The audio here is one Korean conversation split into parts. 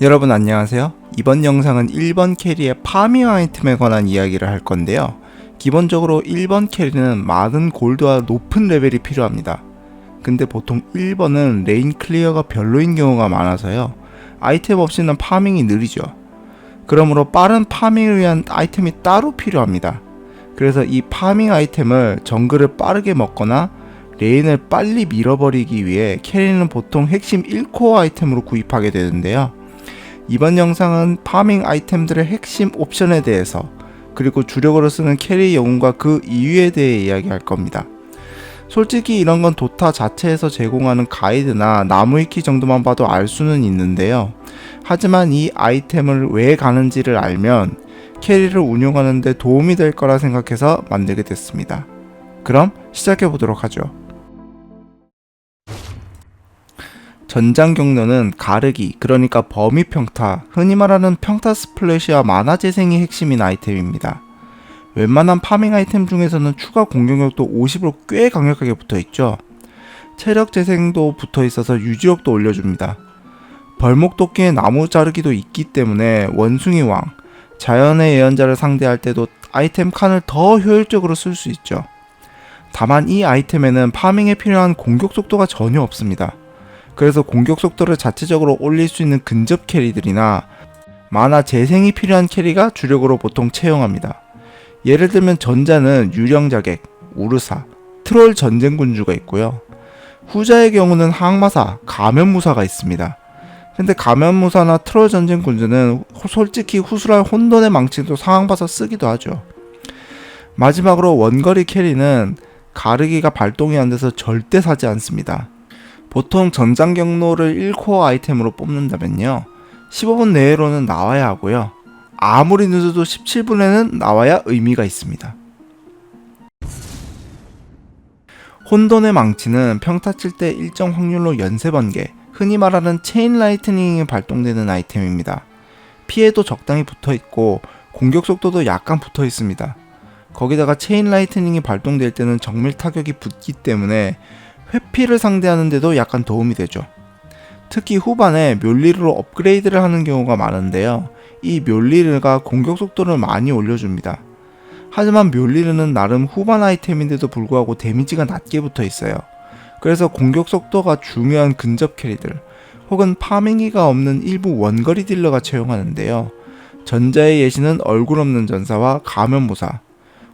여러분 안녕하세요. 이번 영상은 1번 캐리의 파밍 아이템에 관한 이야기를 할 건데요. 기본적으로 1번 캐리는 많은 골드와 높은 레벨이 필요합니다. 근데 보통 1번은 레인 클리어가 별로인 경우가 많아서요. 아이템 없이는 파밍이 느리죠. 그러므로 빠른 파밍을 위한 아이템이 따로 필요합니다. 그래서 이 파밍 아이템을 정글을 빠르게 먹거나 레인을 빨리 밀어버리기 위해 캐리는 보통 핵심 1코어 아이템으로 구입하게 되는데요. 이번 영상은 파밍 아이템들의 핵심 옵션에 대해서, 그리고 주력으로 쓰는 캐리 영웅과 그 이유에 대해 이야기할 겁니다. 솔직히 이런 건 도타 자체에서 제공하는 가이드나 나무위키 정도만 봐도 알 수는 있는데요. 하지만 이 아이템을 왜 가는지를 알면 캐리를 운용하는 데 도움이 될 거라 생각해서 만들게 됐습니다. 그럼 시작해 보도록 하죠. 전장 경로는 가르기, 그러니까 범위 평타, 흔히 말하는 평타 스플래시와 만화 재생이 핵심인 아이템입니다. 웬만한 파밍 아이템 중에서는 추가 공격력도 50으로 꽤 강력하게 붙어있죠. 체력 재생도 붙어있어서 유지력도 올려줍니다. 벌목도끼의 나무 자르기도 있기 때문에 원숭이 왕, 자연의 예언자를 상대할 때도 아이템 칸을 더 효율적으로 쓸 수 있죠. 다만 이 아이템에는 파밍에 필요한 공격 속도가 전혀 없습니다. 그래서 공격 속도를 자체적으로 올릴 수 있는 근접 캐리들이나 만화 재생이 필요한 캐리가 주력으로 보통 채용합니다. 예를 들면 전자는 유령자객, 우르사, 트롤 전쟁군주가 있고요. 후자의 경우는 항마사, 가면무사가 있습니다. 근데 가면무사나 트롤 전쟁군주는 솔직히 후술할 혼돈의 망치도 상황 봐서 쓰기도 하죠. 마지막으로 원거리 캐리는 가르기가 발동이 안 돼서 절대 사지 않습니다. 보통 전장 경로를 1코어 아이템으로 뽑는다면요, 15분 내로는 나와야 하고요. 아무리 늦어도 17분에는 나와야 의미가 있습니다. 혼돈의 망치는 평타 칠 때 일정 확률로 연쇄 번개, 흔히 말하는 체인 라이트닝이 발동되는 아이템입니다. 피해도 적당히 붙어있고 공격 속도도 약간 붙어있습니다. 거기다가 체인 라이트닝이 발동될 때는 정밀 타격이 붙기 때문에 회피를 상대하는데도 약간 도움이 되죠. 특히 후반에 묘리르로 업그레이드를 하는 경우가 많은데요. 이 묘리르가 공격 속도를 많이 올려줍니다. 하지만 묘리르는 나름 후반 아이템인데도 불구하고 데미지가 낮게 붙어 있어요. 그래서 공격 속도가 중요한 근접 캐리들, 혹은 파밍기가 없는 일부 원거리 딜러가 채용하는데요. 전자의 예시는 얼굴 없는 전사와 가면무사,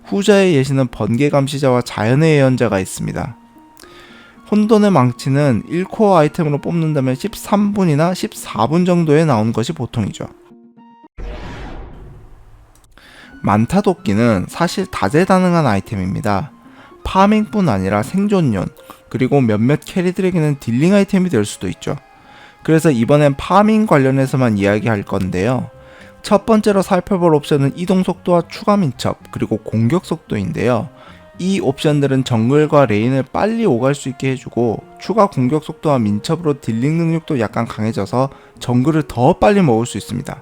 후자의 예시는 번개 감시자와 자연의 예언자가 있습니다. 혼돈의 망치는 1코어 아이템으로 뽑는다면 13분이나 14분 정도에 나오는 것이 보통이죠. 만타도끼는 사실 다재다능한 아이템입니다. 파밍뿐 아니라 생존용, 그리고 몇몇 캐리들에게는 딜링 아이템이 될 수도 있죠. 그래서 이번엔 파밍 관련해서만 이야기할 건데요. 첫 번째로 살펴볼 옵션은 이동 속도와 추가 민첩, 그리고 공격 속도인데요. 이 옵션들은 정글과 레인을 빨리 오갈 수 있게 해주고, 추가 공격 속도와 민첩으로 딜링 능력도 약간 강해져서 정글을 더 빨리 먹을 수 있습니다.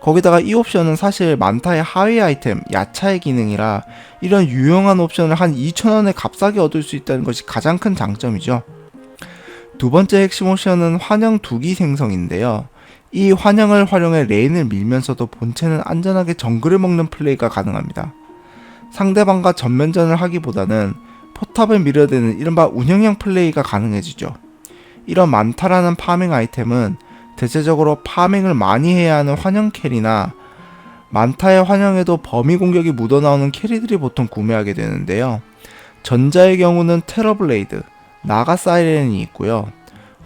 거기다가 이 옵션은 사실 만타의 하위 아이템, 야차의 기능이라 이런 유용한 옵션을 한 2,000원에 값싸게 얻을 수 있다는 것이 가장 큰 장점이죠. 두 번째 핵심 옵션은 환영 두기 생성인데요. 이 환영을 활용해 레인을 밀면서도 본체는 안전하게 정글을 먹는 플레이가 가능합니다. 상대방과 전면전을 하기보다는 포탑을 밀어대는 이른바 운영형 플레이가 가능해지죠. 이런 만타라는 파밍 아이템은 대체적으로 파밍을 많이 해야 하는 환영 캐리나 만타의 환영에도 범위 공격이 묻어나오는 캐리들이 보통 구매하게 되는데요. 전자의 경우는 테러블레이드, 나가 사이렌이 있고요.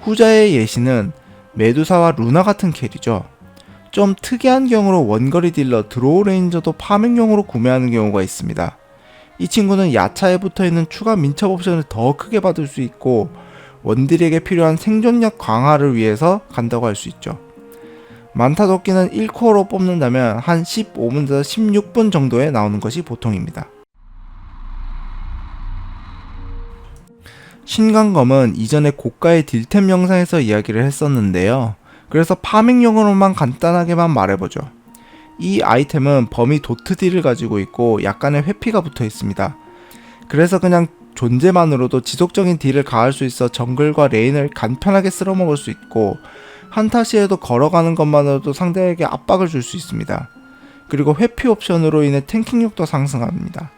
후자의 예시는 메두사와 루나 같은 캐리죠. 좀 특이한 경우로 원거리 딜러 드로우 레인저도 파밍용으로 구매하는 경우가 있습니다. 이 친구는 야차에 붙어있는 추가 민첩 옵션을 더 크게 받을 수 있고 원딜에게 필요한 생존력 강화를 위해서 간다고 할 수 있죠. 만타도끼는 1코어로 뽑는다면 한 15분에서 16분 정도에 나오는 것이 보통입니다. 신광검은 이전에 고가의 딜템 영상에서 이야기를 했었는데요. 그래서 파밍용으로만 간단하게만 말해보죠. 이 아이템은 범위 도트 딜을 가지고 있고 약간의 회피가 붙어 있습니다. 그래서 그냥 존재만으로도 지속적인 딜을 가할 수 있어 정글과 레인을 간편하게 쓸어먹을 수 있고, 한타 시에도 걸어가는 것만으로도 상대에게 압박을 줄 수 있습니다. 그리고 회피 옵션으로 인해 탱킹력도 상승합니다.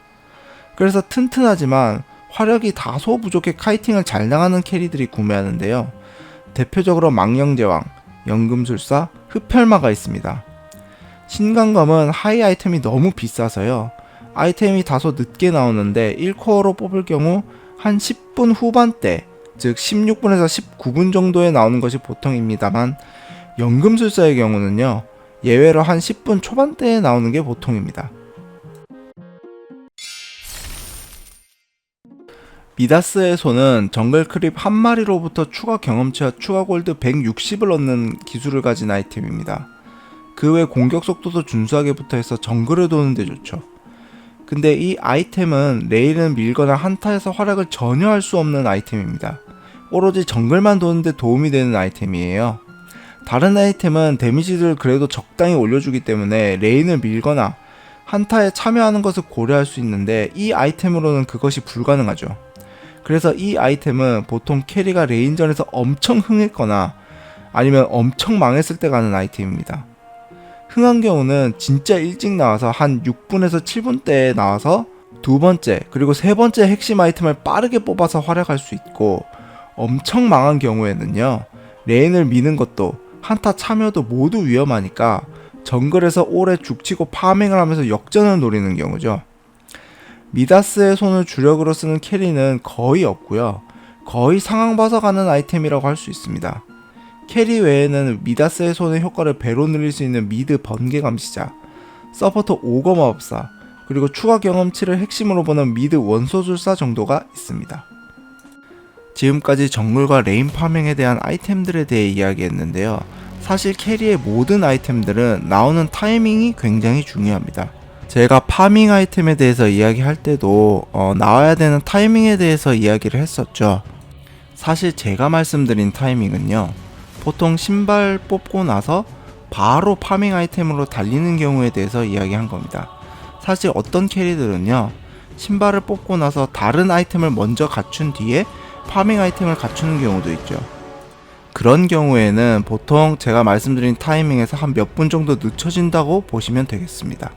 그래서 튼튼하지만 화력이 다소 부족해 카이팅을 잘 나가는 캐리들이 구매하는데요. 대표적으로 망령제왕, 연금술사, 흡혈마가 있습니다. 신강검은 하이 아이템이 너무 비싸서요. 아이템이 다소 늦게 나오는데 1코어로 뽑을 경우 한 10분 후반대, 즉 16분에서 19분 정도에 나오는 것이 보통입니다만 연금술사의 경우는요, 예외로 한 10분 초반대에 나오는 게 보통입니다. 미다스의 손은 정글 크립 한 마리로부터 추가 경험치와 추가 골드 160을 얻는 기술을 가진 아이템입니다. 그 외 공격 속도도 준수하게 붙어있어 정글을 도는 데 좋죠. 근데 이 아이템은 레일을 밀거나 한타에서 활약을 전혀 할 수 없는 아이템입니다. 오로지 정글만 도는데 도움이 되는 아이템이에요. 다른 아이템은 데미지를 그래도 적당히 올려주기 때문에 레인을 밀거나 한타에 참여하는 것을 고려할 수 있는데 이 아이템으로는 그것이 불가능하죠. 그래서 이 아이템은 보통 캐리가 레인전에서 엄청 흥했거나 아니면 엄청 망했을 때 가는 아이템입니다. 흥한 경우는 진짜 일찍 나와서 한 6분에서 7분대에 나와서 두 번째 그리고 세 번째 핵심 아이템을 빠르게 뽑아서 활약할 수 있고, 엄청 망한 경우에는요, 레인을 미는 것도 한타 참여도 모두 위험하니까 정글에서 오래 죽치고 파밍을 하면서 역전을 노리는 경우죠. 미다스의 손을 주력으로 쓰는 캐리는 거의 없고요. 거의 상황 봐서 가는 아이템이라고 할 수 있습니다. 캐리 외에는 미다스의 손의 효과를 배로 늘릴 수 있는 미드 번개 감시자, 서포터 오거 마법사, 그리고 추가 경험치를 핵심으로 보는 미드 원소술사 정도가 있습니다. 지금까지 정글과 레인 파밍에 대한 아이템들에 대해 이야기했는데요. 사실 캐리의 모든 아이템들은 나오는 타이밍이 굉장히 중요합니다. 제가 파밍 아이템에 대해서 이야기할 때도 나와야 되는 타이밍에 대해서 이야기를 했었죠. 사실 제가 말씀드린 타이밍은요, 보통 신발 뽑고 나서 바로 파밍 아이템으로 달리는 경우에 대해서 이야기한 겁니다. 사실 어떤 캐리들은요, 신발을 뽑고 나서 다른 아이템을 먼저 갖춘 뒤에 파밍 아이템을 갖추는 경우도 있죠. 그런 경우에는 보통 제가 말씀드린 타이밍에서 한 몇 분 정도 늦춰진다고 보시면 되겠습니다.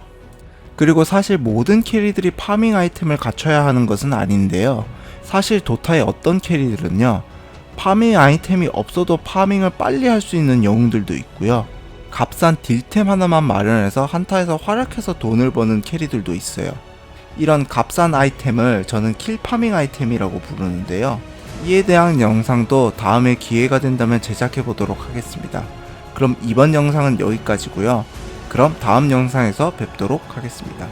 그리고 사실 모든 캐리들이 파밍 아이템을 갖춰야 하는 것은 아닌데요. 사실 도타의 어떤 캐리들은요, 파밍 아이템이 없어도 파밍을 빨리 할 수 있는 영웅들도 있고요. 값싼 딜템 하나만 마련해서 한타에서 활약해서 돈을 버는 캐리들도 있어요. 이런 값싼 아이템을 저는 킬 파밍 아이템이라고 부르는데요. 이에 대한 영상도 다음에 기회가 된다면 제작해 보도록 하겠습니다. 그럼 이번 영상은 여기까지고요. 그럼 다음 영상에서 뵙도록 하겠습니다.